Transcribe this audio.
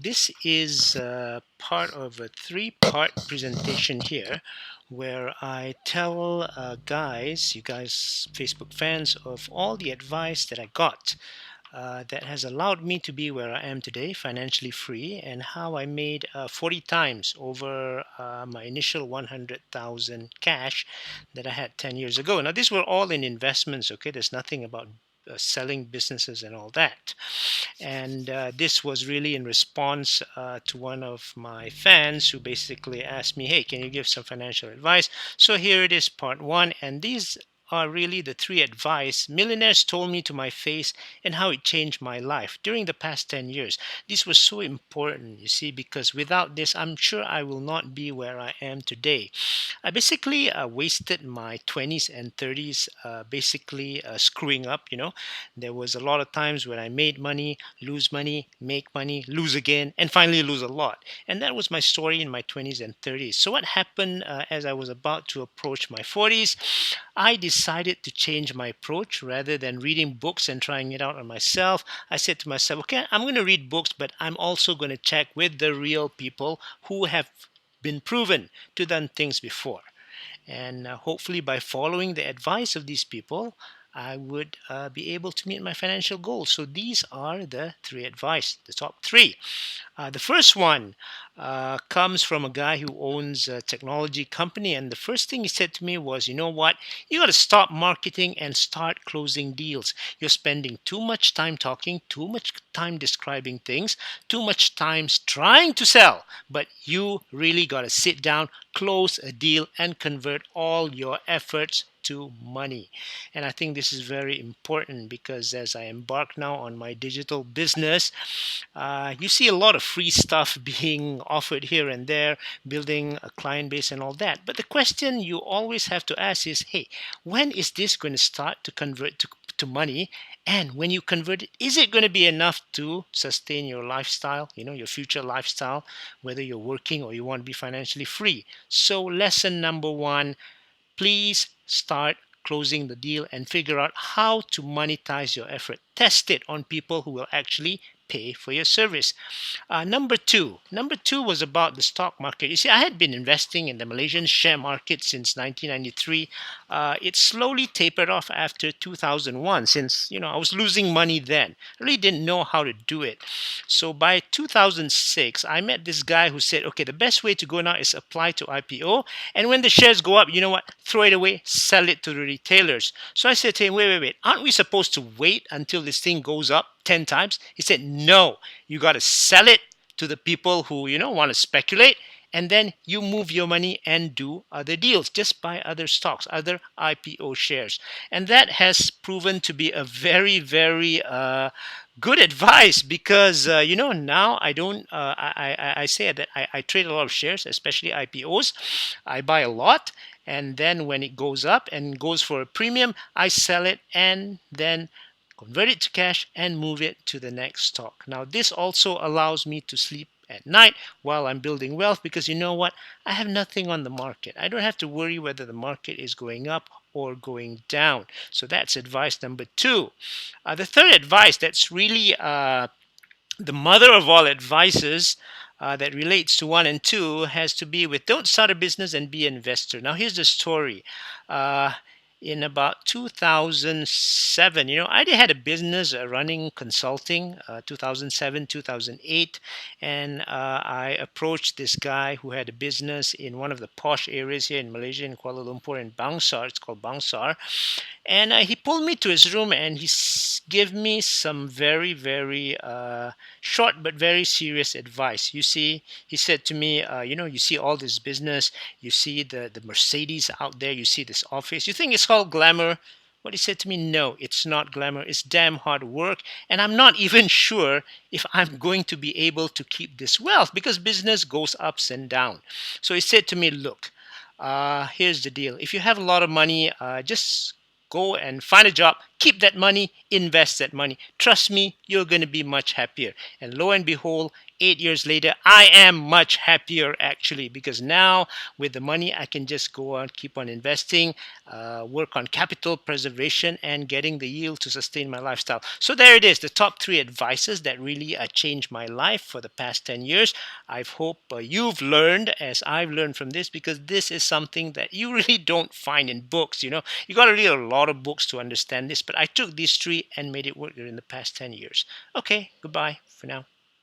This is part of a three-part presentation here where I tell you guys, Facebook fans, of all the advice that I got that has allowed me to be where I am today, financially free, and how I made 40 times over my initial 100,000 cash that I had 10 years ago. Now, these were all in investments, okay? There's nothing about selling businesses and all that. And this was really in response to one of my fans who basically asked me, hey, can you give some financial advice? So here it is, part one. And these are really the three advice millionaires told me to my face and how it changed my life during the past 10 years. This was so important, you see, because without this, I'm sure I will not be where I am today. I basically wasted my 20s and 30s basically screwing up, There was a lot of times when I made money, lose money, make money, lose again, and finally lose a lot. And that was my story in my 20s and 30s. So what happened as I was about to approach my 40s, I decided to change my approach rather than reading books and trying it out on myself. I said to myself, okay, I'm going to read books, but I'm also going to check with the real people who have been proven to done things before. And hopefully, by following the advice of these people, I would be able to meet my financial goals. So these are the three advice, the top three. The first one comes from a guy who owns a technology company, and the first thing he said to me was, "You know what? You got to stop marketing and start closing deals. You're spending too much time talking, too much time describing things, too much time trying to sell, but you really got to sit down, close a deal, and convert all your efforts to money." And I think this is very important because as I embark now on my digital business, you see a lot of free stuff being offered here and there, building a client base and all that. But the question you always have to ask is, hey, when is this going to start to convert to money? And when you convert it, is it going to be enough to sustain your lifestyle, your future lifestyle, whether you're working or you want to be financially free? So, lesson number one, please start closing the deal and figure out how to monetize your effort. Test it on people who will actually pay for your service. Number two was about the stock market. You see, I had been investing in the Malaysian share market since 1993. It slowly tapered off after 2001 since, I was losing money then. I really didn't know how to do it. So by 2006, I met this guy who said, okay, the best way to go now is apply to IPO. And when the shares go up, you know what? Throw it away, sell it to the retailers. So I said to him, wait. Aren't we supposed to wait until this thing goes up 10 times? He said, no, you got to sell it to the people who, want to speculate. And then you move your money and do other deals. Just buy other stocks, other IPO shares. And that has proven to be a very, very good advice because now I don't I say that I trade a lot of shares, especially IPOs. I buy a lot, and then when it goes up and goes for a premium, I sell it and then convert it to cash and move it to the next stock. Now this also allows me to sleep at night while I'm building wealth because you know what? I have nothing on the market. I don't have to worry whether the market is going up or going down. So that's advice number two. The third advice that's really the mother of all advices that relates to one and two has to be with don't start a business and be an investor. Now, here's the story. In about 2007, I had a business running consulting, 2007, 2008, and I approached this guy who had a business in one of the posh areas here in Malaysia, in Kuala Lumpur, in Bangsar. It's called Bangsar. And he pulled me to his room and he gave me some very, very short but very serious advice. You see, he said to me, you see all this business, you see the Mercedes out there, you see this office, you think it's called glamour. What he said to me, no, it's not glamour. It's damn hard work. And I'm not even sure if I'm going to be able to keep this wealth because business goes ups and down. So he said to me, look, here's the deal. If you have a lot of money, just go and find a job, keep that money, invest that money. Trust me, you're going to be much happier. And lo and behold, 8 years later, I am much happier actually, because now with the money, I can just go on, keep on investing, work on capital preservation and getting the yield to sustain my lifestyle. So there it is, the top three advices that really changed my life for the past 10 years. I hope you've learned as I've learned from this, because this is something that you really don't find in books. You got to read a lot of books to understand this, but I took these three and made it work during the past 10 years. Okay, goodbye for now.